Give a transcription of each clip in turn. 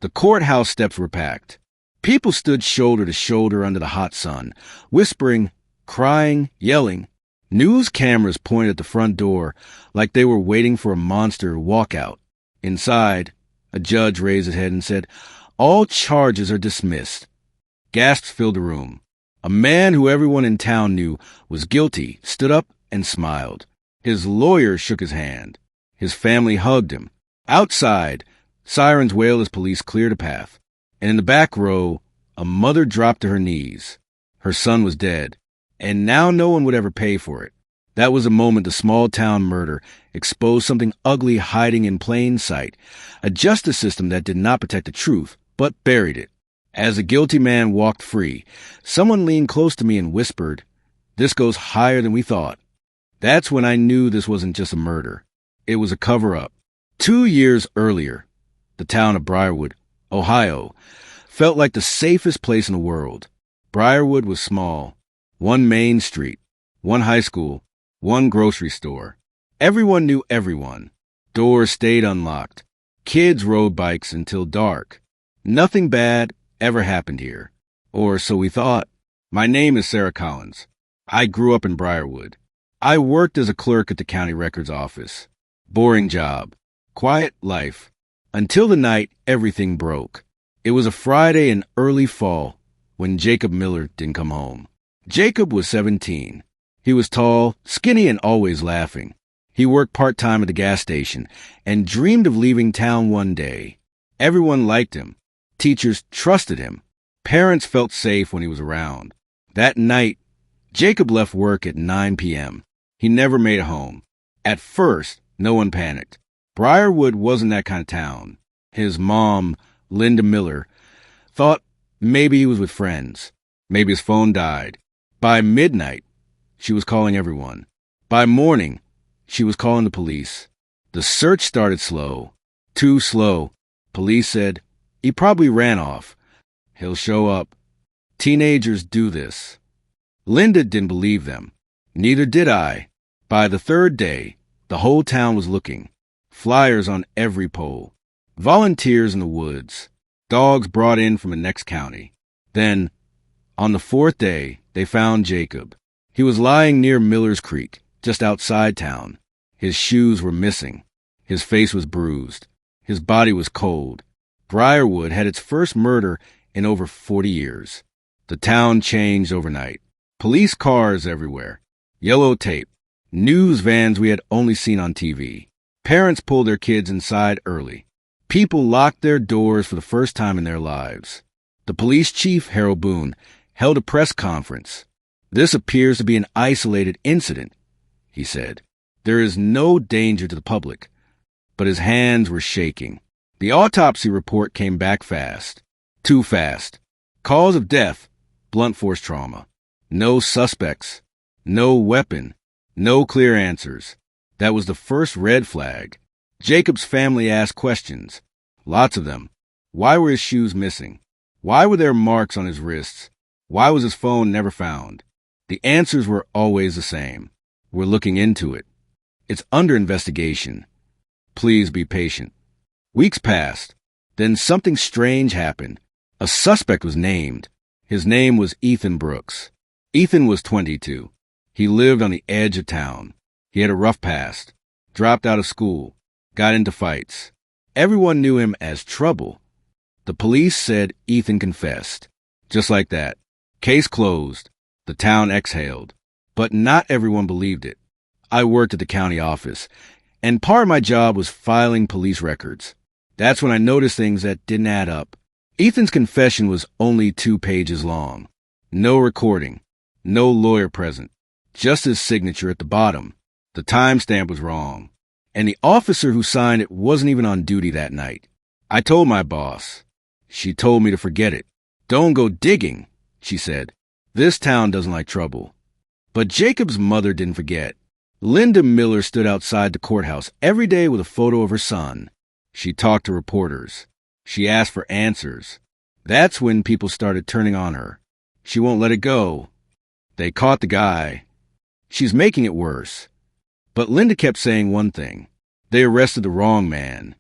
The courthouse steps were packed. People stood shoulder to shoulder under the hot sun, whispering, crying, yelling. News cameras pointed at the front door like they were waiting for a monster to walk out. Inside, a judge raised his head and said, "All charges are dismissed." Gasps filled the room. A man who everyone in town knew was guilty stood up and smiled. His lawyer shook his hand. His family hugged him. Outside, sirens wailed as police cleared a path. And in the back row, a mother dropped to her knees. Her son was dead, and now no one would ever pay for it. That was the moment the small-town murder exposed something ugly hiding in plain sight, a justice system that did not protect the truth, but buried it. As the guilty man walked free, someone leaned close to me and whispered, "This goes higher than we thought." That's when I knew this wasn't just a murder. It was a cover-up. 2 years earlier, the town of Briarwood, Ohio, felt like the safest place in the world. Briarwood was small. One main street, one high school, one grocery store. Everyone knew everyone. Doors stayed unlocked. Kids rode bikes until dark. Nothing bad ever happened here. Or so we thought. My name is Sarah Collins. I grew up in Briarwood. I worked as a clerk at the county records office. Boring job. Quiet life. Until the night everything broke. It was a Friday in early fall when Jacob Miller didn't come home. Jacob was 17. He was tall, skinny, and always laughing. He worked part-time at the gas station and dreamed of leaving town one day. Everyone liked him. Teachers trusted him. Parents felt safe when he was around. That night, Jacob left work at 9 p.m. He never made it home. At first, no one panicked. Briarwood wasn't that kind of town. His mom, Linda Miller, thought maybe he was with friends. Maybe his phone died. By midnight, she was calling everyone. By morning, she was calling the police. The search started slow. Too slow. Police said, "He probably ran off. He'll show up." Teenagers do this. Linda didn't believe them. Neither did I. By the third day, the whole town was looking. Flyers on every pole. Volunteers in the woods. Dogs brought in from the next county. Then, on the fourth day, they found Jacob. He was lying near Miller's Creek, just outside town. His shoes were missing. His face was bruised. His body was cold. Briarwood had its first murder in over 40 years. The town changed overnight. Police cars everywhere. Yellow tape. News vans we had only seen on TV. Parents pulled their kids inside early. People locked their doors for the first time in their lives. The police chief, Harold Boone, held a press conference. "This appears to be an isolated incident," he said. "There is no danger to the public." But his hands were shaking. The autopsy report came back fast. Too fast. Cause of death, blunt force trauma. No suspects. No weapon. No clear answers. That was the first red flag. Jacob's family asked questions. Lots of them. Why were his shoes missing? Why were there marks on his wrists? Why was his phone never found? The answers were always the same. We're looking into it. It's under investigation. Please be patient. Weeks passed. Then something strange happened. A suspect was named. His name was Ethan Brooks. Ethan was 22. He lived on the edge of town. He had a rough past. Dropped out of school. Got into fights. Everyone knew him as trouble. The police said Ethan confessed. Just like that. Case closed. The town exhaled. But not everyone believed it. I worked at the county office, and part of my job was filing police records. That's when I noticed things that didn't add up. Ethan's confession was only 2 pages long. No recording. No lawyer present. Just his signature at the bottom. The timestamp was wrong. And the officer who signed it wasn't even on duty that night. I told my boss. She told me to forget it. "Don't go digging," she said. "This town doesn't like trouble." But Jacob's mother didn't forget. Linda Miller stood outside the courthouse every day with a photo of her son. She talked to reporters. She asked for answers. That's when people started turning on her. She won't let it go. They caught the guy. She's making it worse. But Linda kept saying one thing. They arrested the wrong man.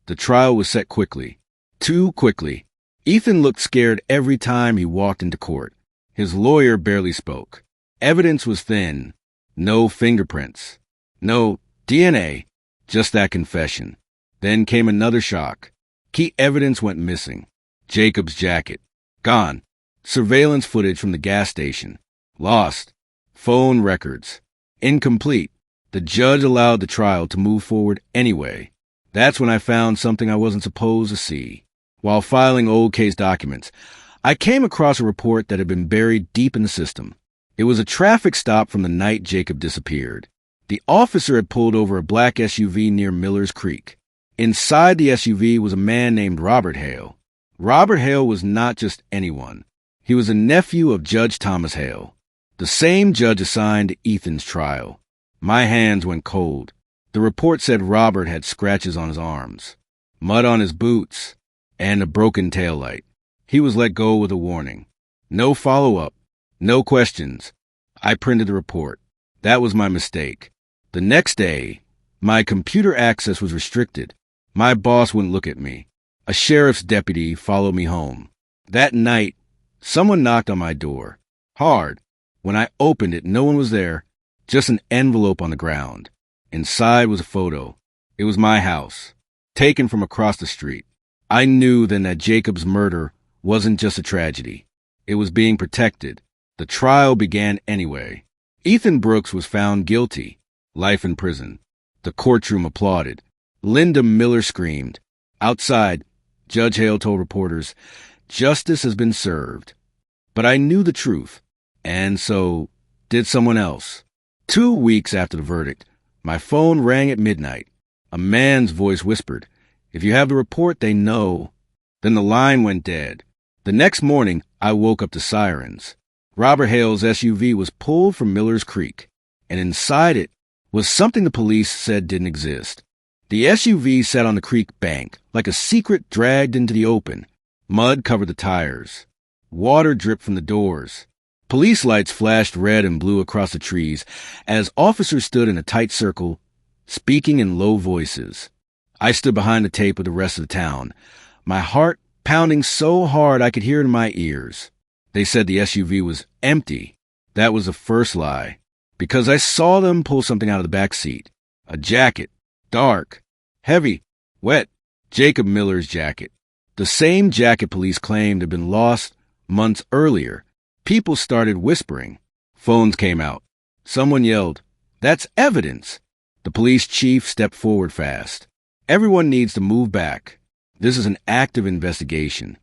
The trial was set quickly. Too quickly. Ethan looked scared every time he walked into court. His lawyer barely spoke. Evidence was thin. No fingerprints. No DNA. Just that confession. Then came another shock. Key evidence went missing. Jacob's jacket. Gone. Surveillance footage from the gas station. Lost. Phone records. Incomplete. The judge allowed the trial to move forward anyway. That's when I found something I wasn't supposed to see. While filing old case documents, I came across a report that had been buried deep in the system. It was a traffic stop from the night Jacob disappeared. The officer had pulled over a black SUV near Miller's Creek. Inside the SUV was a man named Robert Hale. Robert Hale was not just anyone. He was a nephew of Judge Thomas Hale, the same judge assigned to Ethan's trial. My hands went cold. The report said Robert had scratches on his arms, mud on his boots, and a broken taillight. He was let go with a warning. No follow-up. No questions. I printed the report. That was my mistake. The next day, my computer access was restricted. My boss wouldn't look at me. A sheriff's deputy followed me home. That night, someone knocked on my door. Hard. When I opened it, no one was there. Just an envelope on the ground. Inside was a photo. It was my house, taken from across the street. I knew then that Jacob's murder wasn't just a tragedy. It was being protected. The trial began anyway. Ethan Brooks was found guilty. Life in prison. The courtroom applauded. Linda Miller screamed. Outside, Judge Hale told reporters, "Justice has been served." But I knew the truth, and so did someone else. 2 weeks after the verdict, my phone rang at midnight. A man's voice whispered, "If you have the report, they know." Then the line went dead. The next morning, I woke up to sirens. Robert Hale's SUV was pulled from Miller's Creek, and inside it was something the police said didn't exist. The SUV sat on the creek bank, like a secret dragged into the open. Mud covered the tires. Water dripped from the doors. Police lights flashed red and blue across the trees as officers stood in a tight circle, speaking in low voices. I stood behind the tape of the rest of the town, my heart pounding so hard I could hear it in my ears. They said the SUV was empty. That was the first lie, because I saw them pull something out of the back seat. A jacket. Dark. Heavy. Wet. Jacob Miller's jacket. The same jacket police claimed had been lost months earlier. People started whispering. Phones came out. Someone yelled, "That's evidence!" The police chief stepped forward fast. "Everyone needs to move back. This is an active investigation."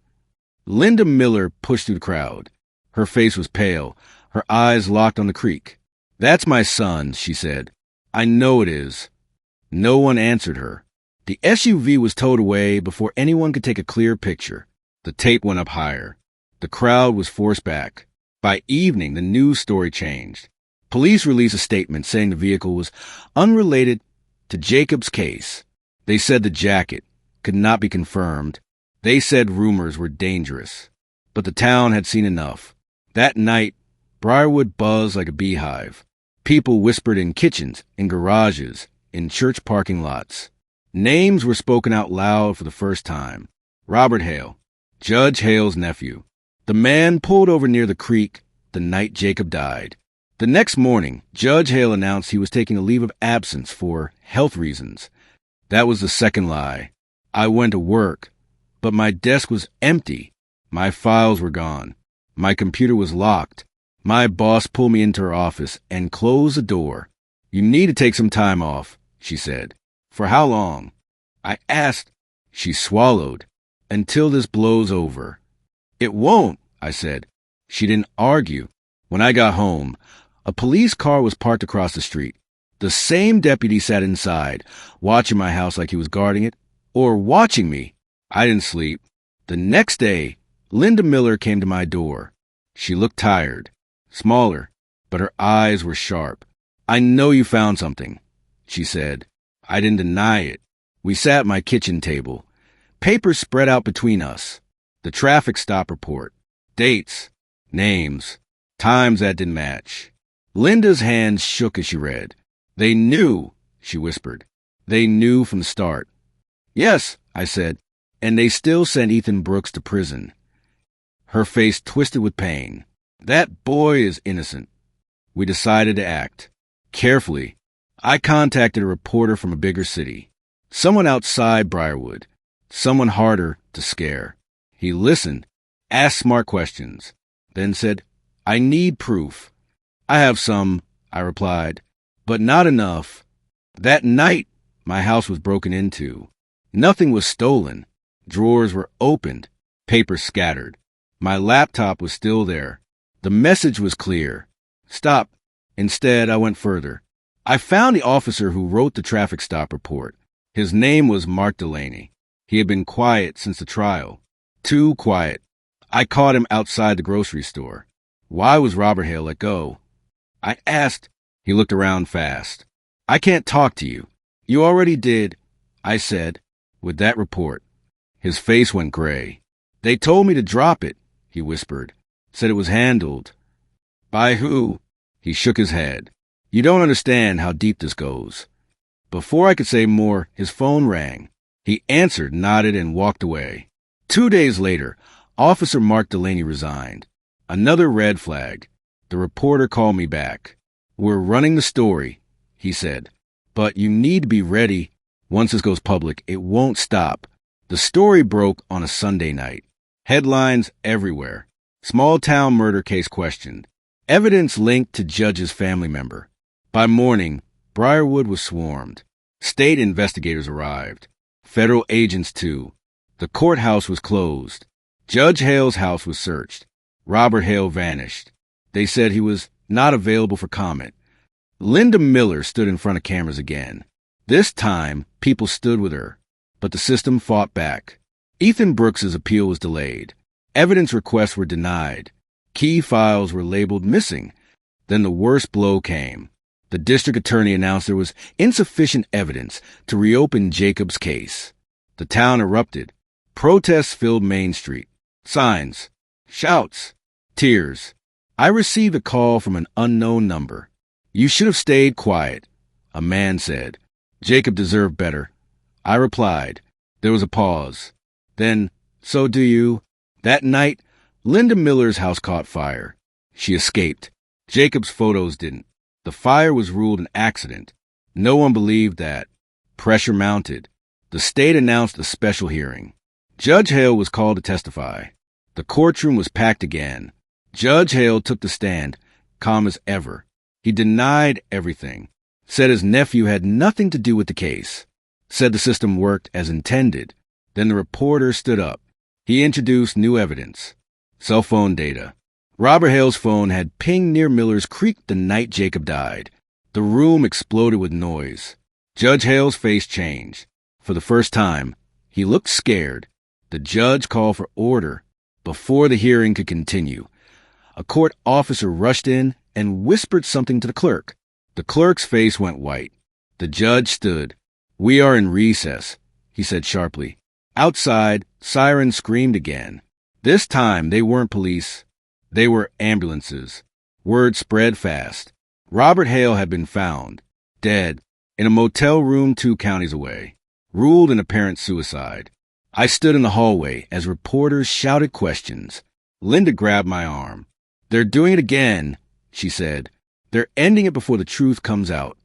Linda Miller pushed through the crowd. Her face was pale, her eyes locked on the creek. "That's my son," she said. "I know it is." No one answered her. The SUV was towed away before anyone could take a clear picture. The tape went up higher. The crowd was forced back. By evening, the news story changed. Police released a statement saying the vehicle was unrelated to Jacob's case. They said the jacket could not be confirmed. They said rumors were dangerous. But the town had seen enough. That night, Briarwood buzzed like a beehive. People whispered in kitchens, in garages, in church parking lots. Names were spoken out loud for the first time. Robert Hale, Judge Hale's nephew. The man pulled over near the creek the night Jacob died. The next morning, Judge Hale announced he was taking a leave of absence for health reasons. That was the second lie. I went to work, but my desk was empty. My files were gone. My computer was locked. My boss pulled me into her office and closed the door. "You need to take some time off," she said. "For how long?" I asked. She swallowed. "Until this blows over." "It won't," I said. She didn't argue. When I got home, a police car was parked across the street. The same deputy sat inside, watching my house like he was guarding it, or watching me. I didn't sleep. The next day, Linda Miller came to my door. She looked tired, smaller, but her eyes were sharp. "I know you found something," she said. I didn't deny it. We sat at my kitchen table. Papers spread out between us. The traffic stop report. Dates. Names. Times that didn't match. Linda's hands shook as she read. "They knew," she whispered. "They knew from the start." "Yes," I said. And they still sent Ethan Brooks to prison. Her face twisted with pain. That boy is innocent. We decided to act. Carefully, I contacted a reporter from a bigger city. Someone outside Briarwood. Someone harder to scare. He listened, asked smart questions, then said, I need proof. I have some, I replied, but not enough. That night, my house was broken into. Nothing was stolen. Drawers were opened, papers scattered. My laptop was still there. The message was clear. Stop. Instead, I went further. I found the officer who wrote the traffic stop report. His name was Mark Delaney. He had been quiet since the trial. Too quiet. I caught him outside the grocery store. Why was Robert Hale let go? I asked. He looked around fast. I can't talk to you. You already did, I said, with that report. His face went gray. They told me to drop it, he whispered. Said it was handled. By who? He shook his head. You don't understand how deep this goes. Before I could say more, his phone rang. He answered, nodded, and walked away. 2 days later, Officer Mark Delaney resigned. Another red flag. The reporter called me back. We're running the story, he said. But you need to be ready. Once this goes public, it won't stop. The story broke on a Sunday night. Headlines everywhere. Small town murder case questioned. Evidence linked to judge's family member. By morning, Briarwood was swarmed. State investigators arrived. Federal agents too. The courthouse was closed. Judge Hale's house was searched. Robert Hale vanished. They said he was not available for comment. Linda Miller stood in front of cameras again. This time, people stood with her, but the system fought back. Ethan Brooks's appeal was delayed. Evidence requests were denied. Key files were labeled missing. Then the worst blow came. The district attorney announced there was insufficient evidence to reopen Jacob's case. The town erupted. Protests filled Main Street. Signs, shouts, tears. I received a call from an unknown number. You should have stayed quiet, a man said. Jacob deserved better. I replied. There was a pause. Then, so do you. That night, Linda Miller's house caught fire. She escaped. Jacob's photos didn't. The fire was ruled an accident. No one believed that. Pressure mounted. The state announced a special hearing. Judge Hale was called to testify. The courtroom was packed again. Judge Hale took the stand, calm as ever. He denied everything. Said his nephew had nothing to do with the case. Said the system worked as intended. Then the reporter stood up. He introduced new evidence. Cell phone data. Robert Hale's phone had pinged near Miller's Creek the night Jacob died. The room exploded with noise. Judge Hale's face changed. For the first time, he looked scared. The judge called for order. Before the hearing could continue, a court officer rushed in and whispered something to the clerk. The clerk's face went white. The judge stood. We are in recess, he said sharply. Outside, sirens screamed again. This time, they weren't police. They were ambulances. Word spread fast. Robert Hale had been found, dead, in a motel room 2 counties away, ruled an apparent suicide. I stood in the hallway as reporters shouted questions. Linda grabbed my arm. They're doing it again, she said. They're ending it before the truth comes out.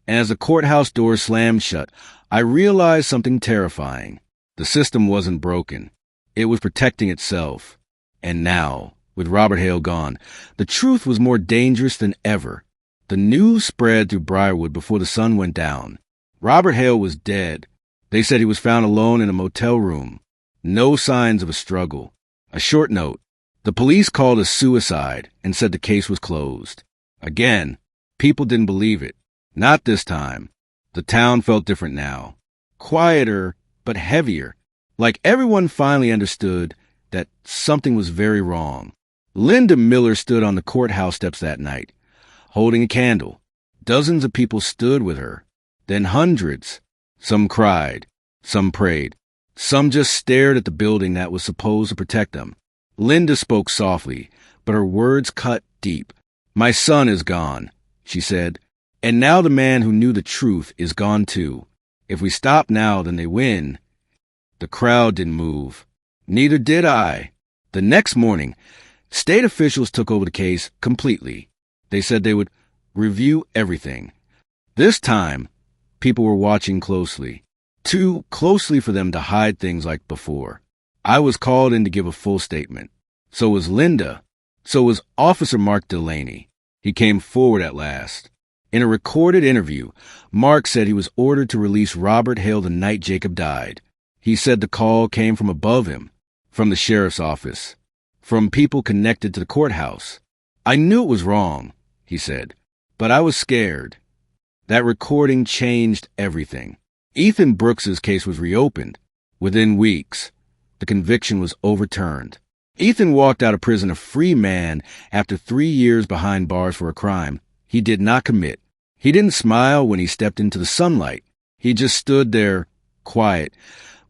And as the courthouse doors slammed shut, I realized something terrifying. The system wasn't broken. It was protecting itself. And now, with Robert Hale gone, the truth was more dangerous than ever. The news spread through Briarwood before the sun went down. Robert Hale was dead. They said he was found alone in a motel room. No signs of a struggle. A short note. The police called it suicide and said the case was closed. Again, people didn't believe it. Not this time. The town felt different now. Quieter, but heavier. Like everyone finally understood that something was very wrong. Linda Miller stood on the courthouse steps that night, holding a candle. Dozens of people stood with her. Then hundreds. Some cried. Some prayed. Some just stared at the building that was supposed to protect them. Linda spoke softly, but her words cut deep. My son is gone, she said. And now the man who knew the truth is gone too. If we stop now, then they win. The crowd didn't move. Neither did I. The next morning, state officials took over the case completely. They said they would review everything. This time, people were watching closely. Too closely for them to hide things like before. I was called in to give a full statement. So was Linda. So was Officer Mark Delaney. He came forward at last. In a recorded interview, Mark said he was ordered to release Robert Hale the night Jacob died. He said the call came from above him, from the sheriff's office, from people connected to the courthouse. I knew it was wrong, he said, but I was scared. That recording changed everything. Ethan Brooks's case was reopened. Within weeks, the conviction was overturned. Ethan walked out of prison a free man after 3 years behind bars for a crime he did not commit. He didn't smile when he stepped into the sunlight. He just stood there, quiet,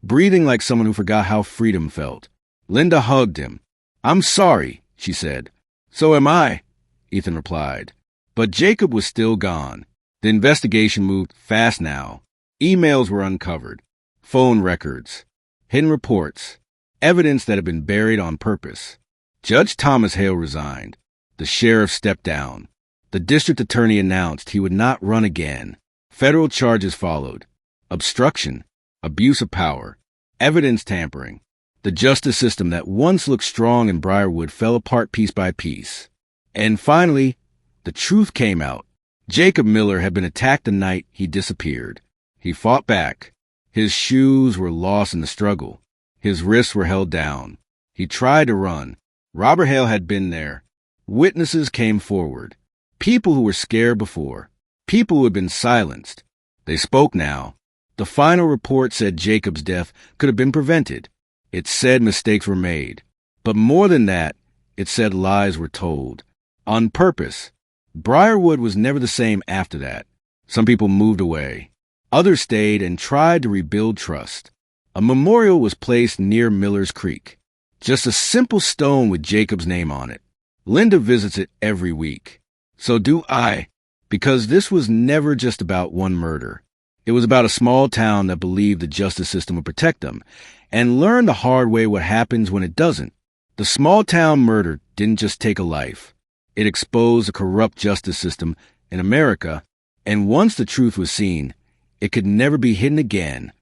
breathing like someone who forgot how freedom felt. Linda hugged him. "I'm sorry," she said. "So am I," Ethan replied. But Jacob was still gone. The investigation moved fast now. Emails were uncovered, phone records, hidden reports, evidence that had been buried on purpose. Judge Thomas Hale resigned. The sheriff stepped down. The district attorney announced he would not run again. Federal charges followed: obstruction, abuse of power, evidence tampering. The justice system that once looked strong in Briarwood fell apart piece by piece. And finally, the truth came out. Jacob Miller had been attacked the night he disappeared. He fought back. His shoes were lost in the struggle. His wrists were held down. He tried to run. Robert Hale had been there. Witnesses came forward. People who were scared before. People who had been silenced. They spoke now. The final report said Jacob's death could have been prevented. It said mistakes were made. But more than that, it said lies were told. On purpose. Briarwood was never the same after that. Some people moved away. Others stayed and tried to rebuild trust. A memorial was placed near Miller's Creek. Just a simple stone with Jacob's name on it. Linda visits it every week. So do I, because this was never just about one murder. It was about a small town that believed the justice system would protect them, and learned the hard way what happens when it doesn't. The small town murder didn't just take a life. It exposed a corrupt justice system in America, and once the truth was seen, it could never be hidden again.